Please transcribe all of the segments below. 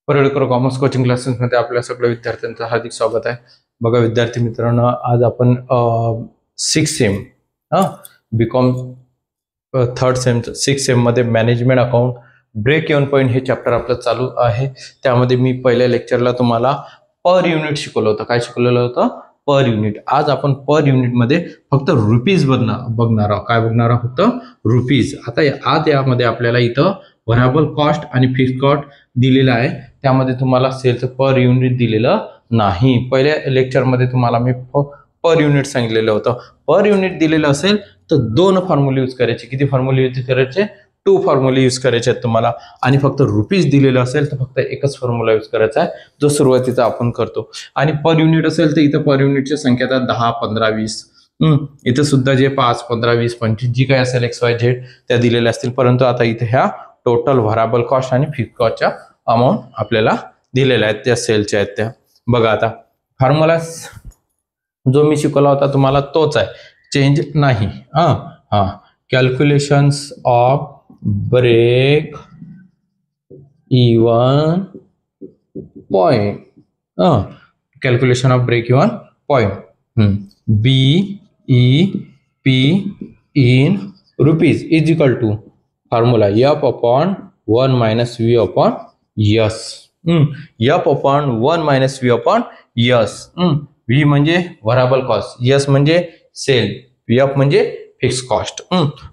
Paralkar commerce coaching क्लासेसमध्ये आपल्या सगळ्या विद्यार्थ्यांचं हार्दिक स्वागत आहे. बघा विद्यार्थी मित्रांनो, आज आपण 6 sem BCom third sem 6 sem मध्ये management account break even point हे चॅप्टर आपलं चालू आहे. त्यामध्ये मी पहिल्या लेक्चरला तुम्हाला पर युनिट शिकवलं होतं. काय शिकवलेलं होतं? Per unit. आज आपण पर युनिट मध्ये फक्त रुपीज बघणार आहोत. काय बघणार आहोत? फक्त रुपीज. आता आज यामध्ये आपल्याला इथं व्हरायबल कॉस्ट आणि फिक्स कॉस्ट दिलेला आहे. त्यामध्ये तुम्हाला सेलचं पर युनिट दिलेलं नाही. पहिल्या लेक्चरमध्ये तुम्हाला मी पर युनिट सांगितलेलं होतं. पर युनिट दिलेलं असेल तर 2 फॉर्म्युले यूज करायचे. किती फॉर्म्युले यूज करायचे? 2 फॉर्म्युले यूज करायचे आहेत तुम्हाला. आणि फक्त रुपीज दिलेलं असेल तर फक्त एकच फॉर्म्युला यूज करायचा आहे, जो सुरुवातीचा आपण करतो. आणि पर युनिट असेल तर इथं पर युनिटची संख्या तर 10, 15, 20. इथं सुद्धा जे 5, 15, 20, 25 जी काय असेल XYZ त्या दिलेल्या असतील. परंतु आता इथे ह्या टोटल व्हरायबल कॉस्ट आणि फिक्स कॉस्टच्या अमाऊंट आपल्याला दिलेल्या आहेत, त्या सेलच्या आहेत त्या. बघा आता फॉर्म्युला जो मी शिकवला होता तुम्हाला तोच आहे, चेंज नाही. Calculations of break even point. Calculation of break even point BEP in rupees is equal to formula F upon 1 minus V upon S. F upon 1 minus V upon S. V म्हणजे व्हरायबल cost, S म्हणजे sale, F म्हणजे fix cost.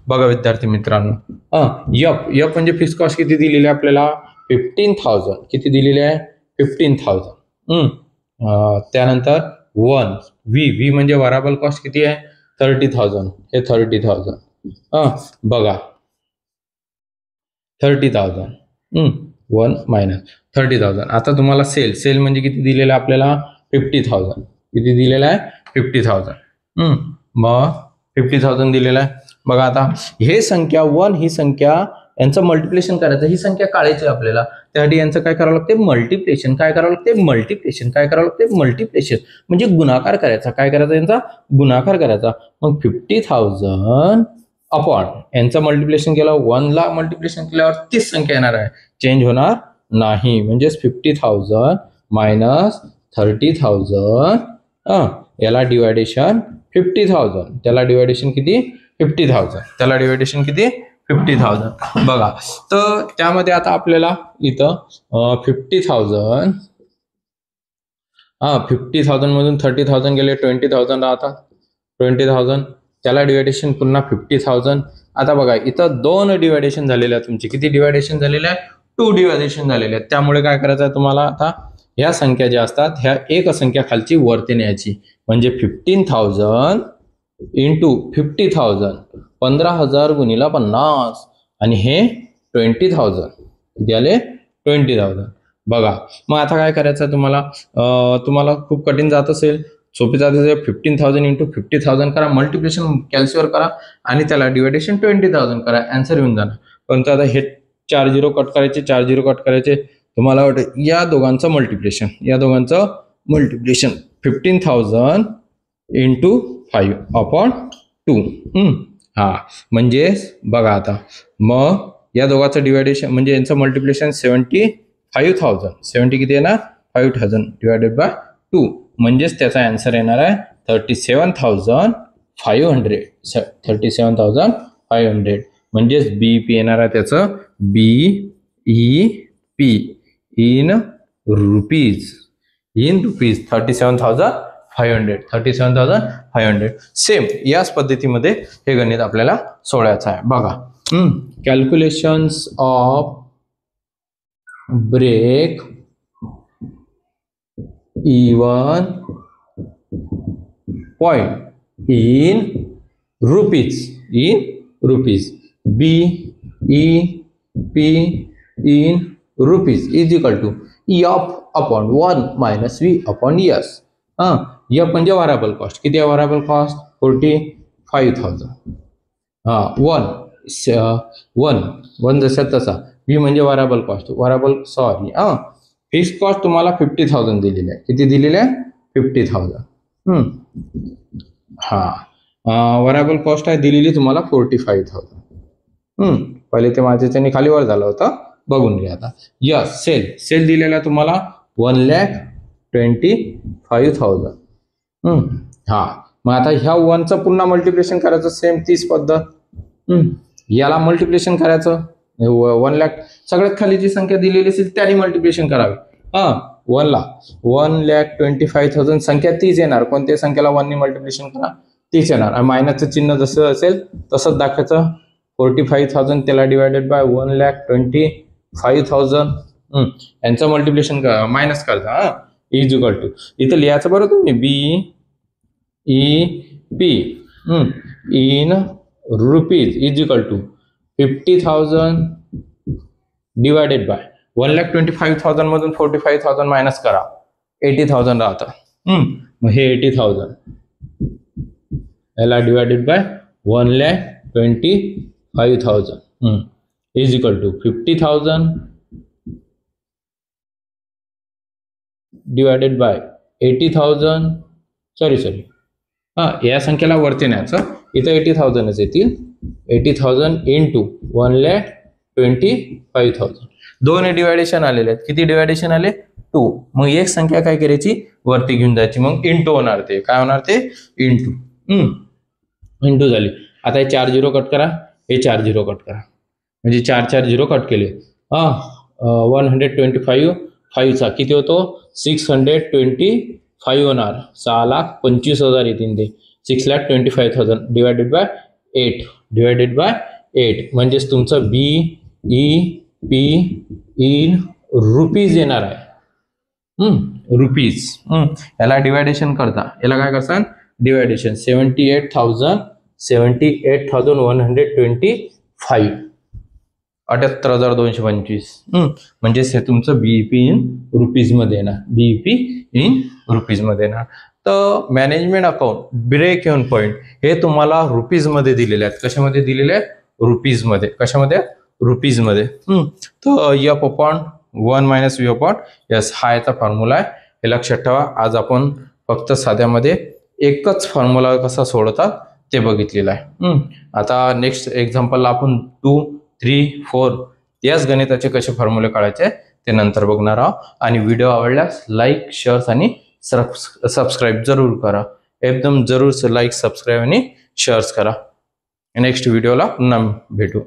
बघा विद्यार्थी मित्रांनो, F म्हणजे fix cost किती दिलेली आहे आपल्याला? 15,000. किती दिलेली आहे? 15,000. त्यानंतर 1 V म्हणजे व्हरायबल कॉस्ट किती आहे? 30,000. हे 30,000. बघा 30,000. 1 मायनस 30,000. आता तुम्हाला सेल म्हणजे किती दिलेलं आहे आपल्याला? 50,000. किती दिलेलं आहे? 50,000. मग 50,000 दिलेलं आहे. बघा आता हे संख्या 1 ही संख्या यांचं मल्टिप्लिकेशन करायचं. ही संख्या काढायची आपल्याला. त्यासाठी यांचं काय करावं लागते? मल्टिप्लिकेशन. काय करावं लागते? मल्टिप्लिकेशन. काय करावं लागते? मल्टिप्लिकेशन म्हणजे गुणाकार करायचा. काय करायचा? यांचा गुणाकार करायचा. मग 50,000 अपॉन यांचं मल्टिप्लिकेशन केलं, 1 ला मल्टिप्लिकेशन केल्यावर तीच संख्या येणार आहे, चेंज होणार नाही. म्हणजेच 50,000 मायनस 30,000. याला डिवायडेशन 50,000. त्याला डिवायडेशन किती? 50,000. त्याला डिवायडेशन किती? 50,000. बघा तर त्यामध्ये आता आपल्याला इथं 50,000 50,000 मधून 30,000 गेले, 20,000 राहतात. 20,000 त्याला डिवायडेशन पुन्हा 50,000. आता बघा इथं 2 डिवायडेशन झालेले आहे तुमचे. किती डिवायडेशन झालेले आहे? 2 डिवायडेशन झालेले आहेत. त्यामुळे काय करायचं आहे तुम्हाला? आता ह्या संख्या ज्या असतात ह्या एक संख्या खालची वरती न्यायची. म्हणजे 15,000 इंटू 50,000, 15,000 गुणिला 50, आणि हे 20,000. किती आले? 20,000. बघा मग आता काय करायचं तुम्हाला? तुम्हाला खूप कठीण जात असेल, सोपी जात असेल, 15,000 इंटू 50,000 करा, मल्टिप्लिकेशन कॅल्सीवर करा आणि त्याला डिवायडेशन 20,000 करा, आन्सर येऊन जाणार. परंतु आता हे 4 झिरो कट करायचे, 4 झिरो कट करायचे. तुम्हाला वाटतं या दोघांचं मल्टिप्लिकेशन, 15,000 इंटू 5 अपॉन 2. म्हणजे बघा आता मग या दोघांचं डिवायडेशन म्हणजे यांचं मल्टिप्लिकेशन 75,000. 70 किती येणार? 5,000 डिवायडेड बाय 2. म्हणजेच त्याचा आन्सर येणार आहे 37,500. 37,500 म्हणजेच BEP येणार आहे त्याचं BEP इन रुपीज. 37,500. 37,500. सेम याच पद्धतीमध्ये हे गणित आपल्याला सोडवायचं आहे. बघा calculations of break even point in rupees. BEP in rupees is equal to F upon 1 minus V upon S. F म्हणजे व्हरायबल कॉस्ट. किती आहे व्हरायबल कॉस्ट? 45,000. 1 जसा तसा. V म्हणजे व्हरायबल कॉस्ट, फिक्स कॉस्ट तुम्हाला 50,000 दिलेली आहे. किती दिलेली आहे? 50,000. व्हरायबल कॉस्ट आहे दिलेली तुम्हाला 45,000. पहिले ते माझ्याच्याने खालीवर झालं होतं, बघून घ्या आता. यस, सेल दिलेला तुम्हाला 1,25,000. हा, मग आता ह्या 1चं पुन्हा मल्टिप्लिकेशन करायचं सेम तीच पद्धत. याला मल्टिप्लिकेशन करायचं 1 लाख, सगळ्यात खाली जी संख्या दिलेली असेल त्याने मल्टिप्लिकेशन करावे. 1,25,000 संख्या तीच येणार. कोणत्याही संख्याला 1 ने मल्टिप्लिकेशन करा तीच येणार. आणि मायनसचं चिन्ह जसं असेल तसंच दाखवायचं. 45,000 त्याला डिवायडेड बाय 1,25,000 यांचं मल्टिप्लिकेशन करा, मायनस करता. इज इक्वल टू इथं लिहायचं बरं तुम्ही BEP in rupees is equal to 50,000 divided by 1,25,000 मधून 45,000 मायनस करा 80,000 राहतं. मग हे 80,000 याला divided by 1,25,000 is equal to 50,000 divided by 80,000. Sorry या संख्येला वरती न्यायचं. इथं 80,000च येतील. 80,000 इंटू 1,25,000. दोन डिवायडेशन आलेले आहेत. किती डिवायडेशन आले? 2. मग एक संख्या काय करायची? वरती घेऊन जायची. मग इंटू होणार. ते काय होणार? ते इंटू. इंटू झाली. आता हे 4 0 कट करा, हे 4 0 कट करा, म्हणजे 4 4 0 कट केले. 125,500चा किती होतो? 625 होणार. 6,25,000 येतील ते. 6,25,000 डिवायडेड बाय 8 म्हणजेच तुमचं BEP इन रुपीज येणार आहे. रुपीज. याला डिवायडेशन करता. याला काय करतात? डिवायडेशन 78,125 78,225 म्हणजेच हे तुमचं BEP इन रुपीज मध्ये येणार. BEP इन रुपीज मध्ये येणार. तर management account break even point हे तुम्हाला रुपीज मध्ये दिलेले आहेत. कशामध्ये दिलेले आहेत? रुपीज मध्ये. कशामध्ये? रुपीज मध्ये. तर F upon 1 minus V upon S हा याचा फॉर्म्युला आहे. हे लक्षात ठेवा. आज आपण फक्त साध्यामध्ये एकच फॉर्म्युला कसा सोडवतात ते बघितलेलं आहे. आता नेक्स्ट एक्झाम्पलला आपण 2, 3, 4 याच गणिताचे कसे फॉर्म्युले काढायचे ते नंतर बघणार आहोत. आणि व्हिडिओ आवडल्यास लाईक, शेअर्स आणि सबस्क्राईब जरूर करा. एकदम जरूर लाईक, सबस्क्राईब आणि शेअर्स करा. नेक्स्ट व्हिडिओला पुन्हा भेटू.